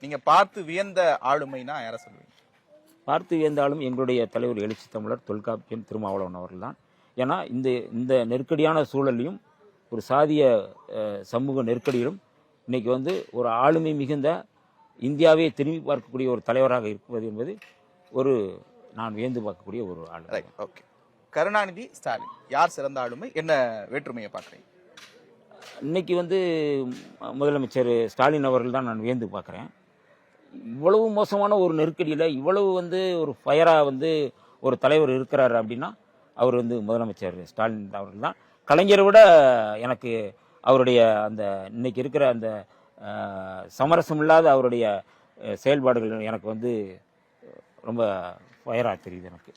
நீங்க பார்த்து வியந்த ஆளுமைனா யாரை சொல்லுவீங்க? பார்த்து வியந்தாலும் எங்களுடைய தலைவர் எழுச்சி தமிழர் தொல்காப்பியன் திருமாவளவன் அவர்கள் தான். ஏன்னா இந்த இந்த நெருக்கடியான சூழலையும் ஒரு சாதிய சமூக நெருக்கடியிலும் இன்னைக்கு வந்து ஒரு ஆளுமை மிகுந்த இந்தியாவை திரும்பி பார்க்கக்கூடிய ஒரு தலைவராக இருப்பது என்பது ஒரு நான் வியந்து பார்க்கக்கூடிய ஒரு ஆளுமை. ஓகே, கருணாநிதி, ஸ்டாலின் யார் சிறந்த ஆளுமை? என்ன வேற்றுமையை பார்க்குறீங்க? இன்னைக்கு வந்து முதலமைச்சர் ஸ்டாலின் அவர்கள் தான் நான் வியந்து பார்க்குறேன். இவ்வளவு மோசமான ஒரு நெருக்கடியில் இவ்வளவு வந்து ஒரு ஃபயராக வந்து ஒரு தலைவர் இருக்கிறாரு அப்படின்னா அவர் வந்து முதலமைச்சர் ஸ்டாலின் அவர்கள் தான். கலைஞரை விட எனக்கு அவருடைய அந்த இன்னைக்கு இருக்கிற அந்த சமரசம் இல்லாத அவருடைய செயல்பாடுகள் எனக்கு வந்து ரொம்ப ஃபயராக தெரியுது எனக்கு.